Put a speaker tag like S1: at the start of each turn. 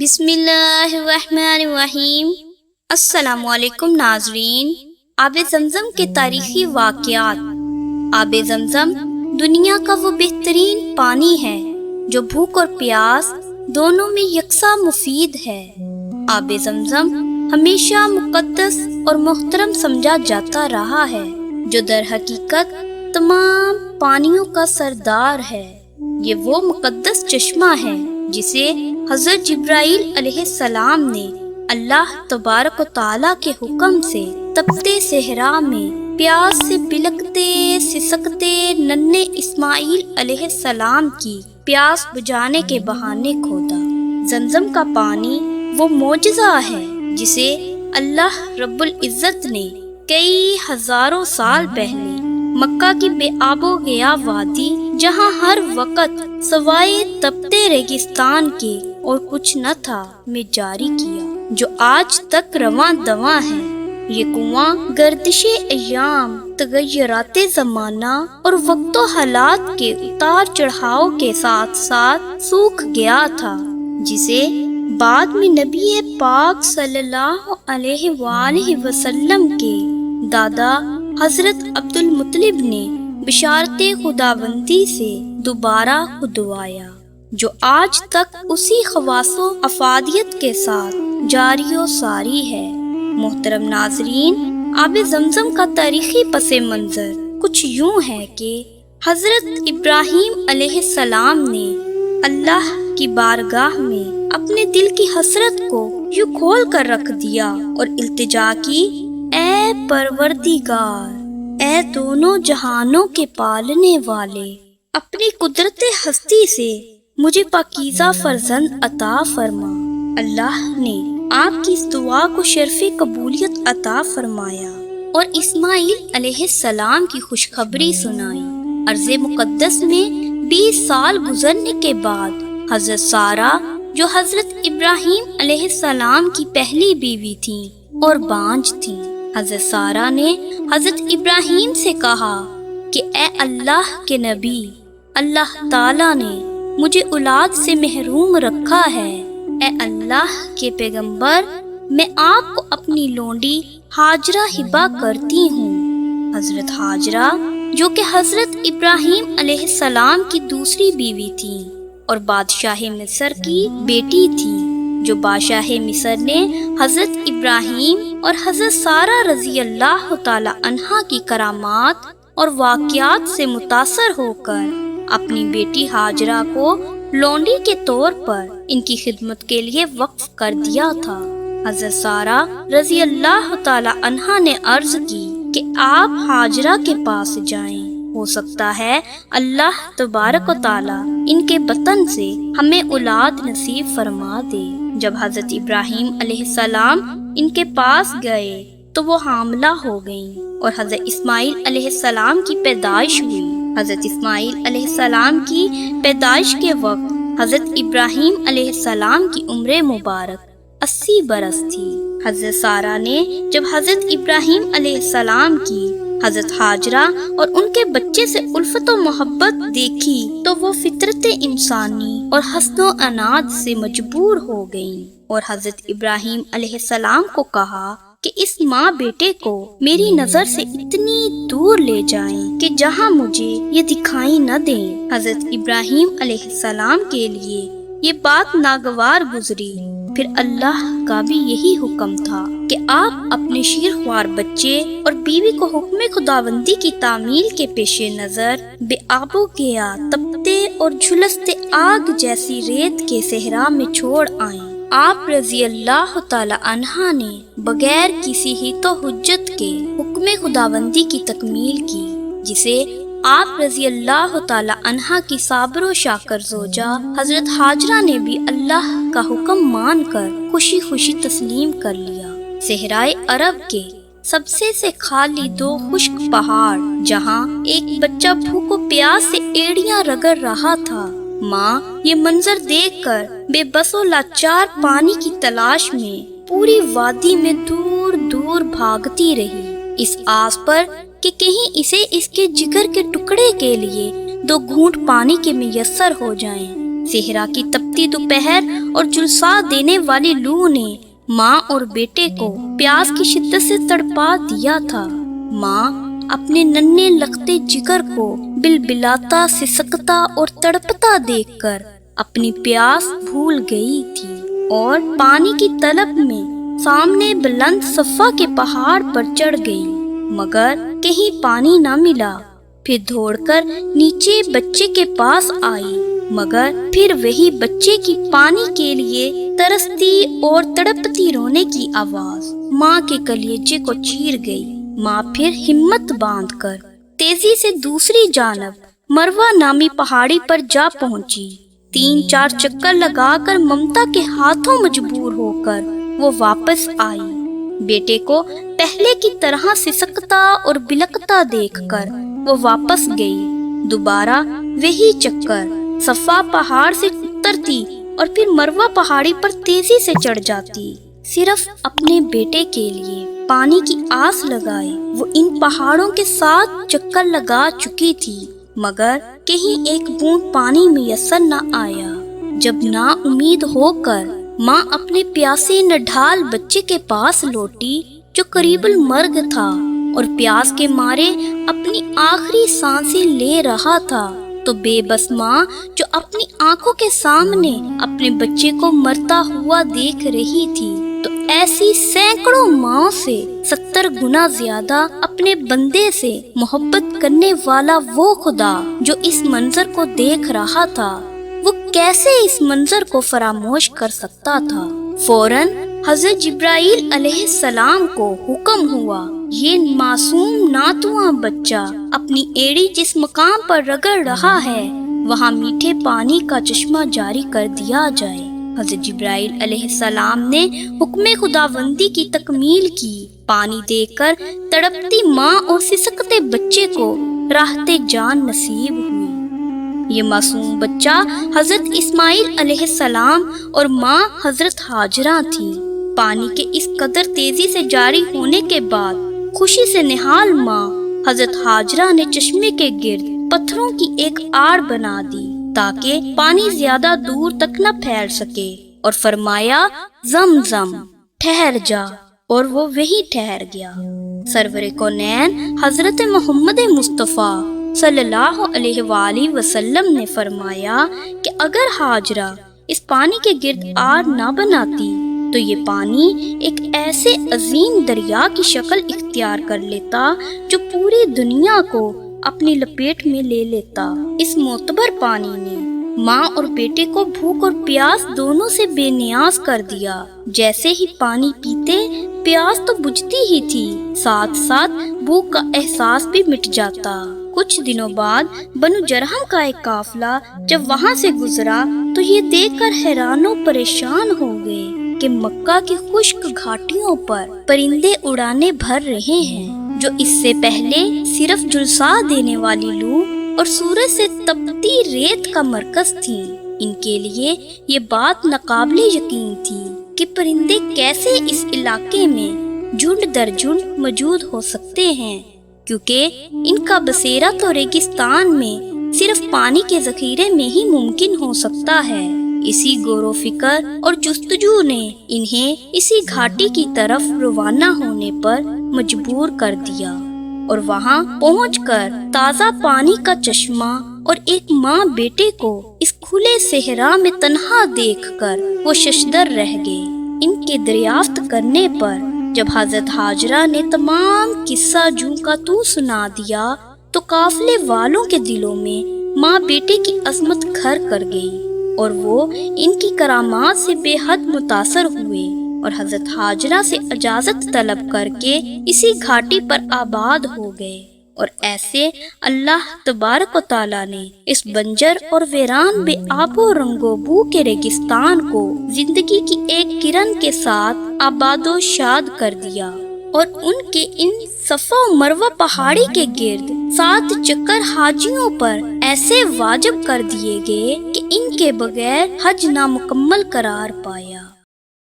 S1: بسم اللہ الرحمن الرحیم۔ السلام علیکم ناظرین۔ آب زمزم کے تاریخی واقعات۔ آب زمزم دنیا کا وہ بہترین پانی ہے جو بھوک اور پیاس دونوں میں یکساں مفید ہے۔ آب زمزم ہمیشہ مقدس اور محترم سمجھا جاتا رہا ہے، جو در حقیقت تمام پانیوں کا سردار ہے۔ یہ وہ مقدس چشمہ ہے جسے حضرت جبرائیل علیہ السلام نے اللہ تبارک و تعالیٰ کے حکم سے تپتے صحرا میں پیاس سے بلکتے سسکتے ننھے اسماعیل علیہ السلام کی پیاس بجھانے کے بہانے کھودا۔ زمزم کا پانی وہ معجزہ ہے جسے اللہ رب العزت نے کئی ہزاروں سال پہلے مکہ کی بے آب و گیا وادی، جہاں ہر وقت سوائے تپتے ریگستان کے اور کچھ نہ تھا، میں جاری کیا، جو آج تک رواں دواں ہے۔ یہ کنواں گردش ایام، تغیرات زمانہ اور وقت و حالات کے اتار چڑھاؤ کے ساتھ ساتھ سوکھ گیا تھا، جسے بعد میں نبی پاک صلی اللہ علیہ وآلہ وسلم کے دادا حضرت عبد المطلب نے بشارت خداوندی سے دوبارہ کھدوایا، جو آج تک اسی خواص و افادیت کے ساتھ جاری و ساری ہے۔ محترم ناظرین، آب زمزم کا تاریخی پس منظر کچھ یوں ہے کہ حضرت ابراہیم علیہ السلام نے اللہ کی بارگاہ میں اپنے دل کی حسرت کو یوں کھول کر رکھ دیا اور التجا کی، اے پروردگار، اے دونوں جہانوں کے پالنے والے، اپنی قدرت ہستی سے مجھے پاکیزہ فرزند عطا فرما۔ اللہ نے آپ کی اس دعا کو شرف قبولیت عطا فرمایا اور اسماعیل علیہ السلام کی خوشخبری سنائی۔ ارض مقدس میں 20 سال گزرنے کے بعد حضرت سارہ، جو حضرت ابراہیم علیہ السلام کی پہلی بیوی تھیں اور بانجھ تھیں، حضرت سارہ نے حضرت ابراہیم سے کہا کہ اے اللہ کے نبی، اللہ تعالیٰ نے مجھے اولاد سے محروم رکھا ہے۔ اے اللہ کے پیغمبر، میں آپ کو اپنی لونڈی ہاجرہ ہبہ کرتی ہوں۔ حضرت ہاجرہ، جو کہ حضرت ابراہیم علیہ السلام کی دوسری بیوی تھیں اور بادشاہ مصر کی بیٹی تھیں، جو بادشاہ مصر نے حضرت ابراہیم اور حضرت سارہ رضی اللہ تعالی عنہا کی کرامات اور واقعات سے متاثر ہو کر اپنی بیٹی ہاجرہ کو لونڈی کے طور پر ان کی خدمت کے لیے وقف کر دیا تھا۔ حضرت سارہ رضی اللہ تعالی عنہا نے عرض کی کہ آپ ہاجرہ کے پاس جائیں، ہو سکتا ہے اللہ تبارک و تعالی ان کے بطن سے ہمیں اولاد نصیب فرما دے۔ جب حضرت ابراہیم علیہ السلام ان کے پاس گئے تو وہ حاملہ ہو گئیں اور حضرت اسماعیل علیہ السلام کی پیدائش ہوئی۔ حضرت اسماعیل علیہ السلام کی پیدائش کے وقت حضرت ابراہیم علیہ السلام کی عمر مبارک 80 برس تھی۔ حضرت سارہ نے جب حضرت ابراہیم علیہ السلام کی حضرت ہاجرہ اور ان کے بچے سے الفت و محبت دیکھی تو وہ فطرت انسانی اور حسن و عناد سے مجبور ہو گئیں اور حضرت ابراہیم علیہ السلام کو کہا کہ اس ماں بیٹے کو میری نظر سے اتنی دور لے جائیں کہ جہاں مجھے یہ دکھائی نہ دیں۔ حضرت ابراہیم علیہ السلام کے لیے یہ بات ناگوار گزری۔ پھر اللہ کا بھی یہی حکم تھا کہ آپ اپنے شیرخوار بچے اور بیوی کو حکم خداوندی کی تعمیل کے پیش نظر بے آب و گیا تپتے اور جھلستے آگ جیسی ریت کے صحرا میں چھوڑ آئیں۔ آپ رضی اللہ تعالی عنہا نے بغیر کسی ہی تو حجت کے حکم خداوندی کی تکمیل کی، جسے آپ رضی اللہ تعالی عنہا کی صابر و شاکر زوجہ حضرت ہاجرہ نے بھی اللہ کا حکم مان کر خوشی خوشی تسلیم کر لیا۔ صحرائے عرب کے سب سے خالی 2 خشک پہاڑ، جہاں ایک بچہ بھوک و پیاس سے ایڑیاں رگڑ رہا تھا، ماں یہ منظر دیکھ کر بے بس و لاچار پانی کی تلاش میں پوری وادی میں دور دور بھاگتی رہی، اس آس پر کہ کہیں اسے اس کے جگر کے ٹکڑے کے لیے 2 گھونٹ پانی کے میسر ہو جائیں۔ صحرا کی تپتی دوپہر اور جلسا دینے والی لو نے ماں اور بیٹے کو پیاس کی شدت سے تڑپا دیا تھا۔ ماں اپنے ننھے لگتے جگر کو بلبلاتا، سسکتا اور تڑپتا دیکھ کر اپنی پیاس بھول گئی تھی اور پانی کی طلب میں سامنے بلند صفا کے پہاڑ پر چڑھ گئی، مگر کہیں پانی نہ ملا۔ پھر دوڑ کر نیچے بچے کے پاس آئی، مگر پھر وہی بچے کی پانی کے لیے ترستی اور تڑپتی رونے کی آواز ماں کے کلیجے کو چیر گئی۔ ماں پھر ہمت باندھ کر تیزی سے دوسری جانب مروہ نامی پہاڑی پر جا پہنچی۔ 3-4 چکر لگا کر ممتا کے ہاتھوں مجبور ہو کر وہ واپس آئی۔ بیٹے کو پہلے کی طرح سسکتا اور بلکتا دیکھ کر وہ واپس گئی۔ دوبارہ وہی چکر، صفا پہاڑ سے اترتی اور پھر مروہ پہاڑی پر تیزی سے چڑھ جاتی، صرف اپنے بیٹے کے لیے پانی کی آس لگائے۔ وہ ان پہاڑوں کے 7 چکر لگا چکی تھی، مگر کہیں ایک بوند پانی میسر نہ آیا۔ جب نا امید ہو کر ماں اپنے پیاسے نڈھال بچے کے پاس لوٹی جو قریب المرگ تھا اور پیاس کے مارے اپنی آخری سانسیں لے رہا تھا، تو بے بس ماں جو اپنی آنکھوں کے سامنے اپنے بچے کو مرتا ہوا دیکھ رہی تھی، تو ایسی سینکڑوں ماں سے 70 گنا زیادہ اپنے بندے سے محبت کرنے والا وہ خدا جو اس منظر کو دیکھ رہا تھا، وہ کیسے اس منظر کو فراموش کر سکتا تھا؟ فوراً حضرت جبرائیل علیہ السلام کو حکم ہوا، یہ معصوم ناتواں بچہ اپنی ایڑی جس مقام پر رگڑ رہا ہے وہاں میٹھے پانی کا چشمہ جاری کر دیا جائے۔ حضرت جبرائیل علیہ السلام نے حکم خداوندی کی تکمیل کی۔ پانی دے کر تڑپتی ماں اور سسکتے بچے کو راحت جان نصیب ہوئی۔ یہ معصوم بچہ حضرت اسماعیل علیہ السلام اور ماں حضرت ہاجرہ تھی۔ پانی کے اس قدر تیزی سے جاری ہونے کے بعد خوشی سے نہال ماں حضرت ہاجرہ نے چشمے کے گرد پتھروں کی ایک آڑ بنا دی تاکہ پانی زیادہ دور تک نہ پھیل سکے، اور فرمایا، زمزم ٹھہر جا، اور وہ وہی ٹھہر گیا۔ سرور کونین حضرت محمد مصطفیٰ صلی اللہ علیہ وآلہ وسلم نے فرمایا کہ اگر ہاجرہ اس پانی کے گرد آڑ نہ بناتی تو یہ پانی ایک ایسے عظیم دریا کی شکل اختیار کر لیتا جو پوری دنیا کو اپنی لپیٹ میں لے لیتا۔ اس معتبر پانی نے ماں اور بیٹے کو بھوک اور پیاس دونوں سے بے نیاز کر دیا۔ جیسے ہی پانی پیتے پیاس تو بجھتی ہی تھی، ساتھ ساتھ بھوک کا احساس بھی مٹ جاتا۔ کچھ دنوں بعد بنو جرہم کا ایک قافلہ جب وہاں سے گزرا تو یہ دیکھ کر حیران و پریشان ہو گئے کہ مکہ کی خشک گھاٹیوں پر پرندے اڑانے بھر رہے ہیں، جو اس سے پہلے صرف جلسا دینے والی لو اور سورج سے تپتی ریت کا مرکز تھی۔ ان کے لیے یہ بات ناقابل یقین تھی کہ پرندے کیسے اس علاقے میں جھنڈ در جھنڈ موجود ہو سکتے ہیں، کیونکہ ان کا بسیرا تو ریگستان میں صرف پانی کے ذخیرے میں ہی ممکن ہو سکتا ہے۔ اسی غور و فکر اور جستجو نے انہیں اسی گھاٹی کی طرف روانہ ہونے پر مجبور کر دیا، اور وہاں پہنچ کر تازہ پانی کا چشمہ اور ایک ماں بیٹے کو اس کھلے صحرا میں تنہا دیکھ کر وہ ششدر رہ گئے۔ ان کے دریافت کرنے پر جب حضرت ہاجرہ نے تمام قصہ جوں کا تو سنا دیا تو قافلے والوں کے دلوں میں ماں بیٹے کی عظمت گھر کر گئی، اور وہ ان کی کرامات سے بے حد متاثر ہوئے، اور حضرت ہاجرہ سے اجازت طلب کر کے اسی گھاٹی پر آباد ہو گئے۔ اور ایسے اللہ تبارک و تعالیٰ نے اس بنجر اور ویران بے آب و رنگ و بو کے ریگستان کو زندگی کی ایک کرن کے ساتھ آباد و شاد کر دیا، اور ان کے ان صفا و مروہ پہاڑی کے گرد 7 چکر حاجیوں پر ایسے واجب کر دیے گئے کہ ان کے بغیر حج نامکمل قرار پایا۔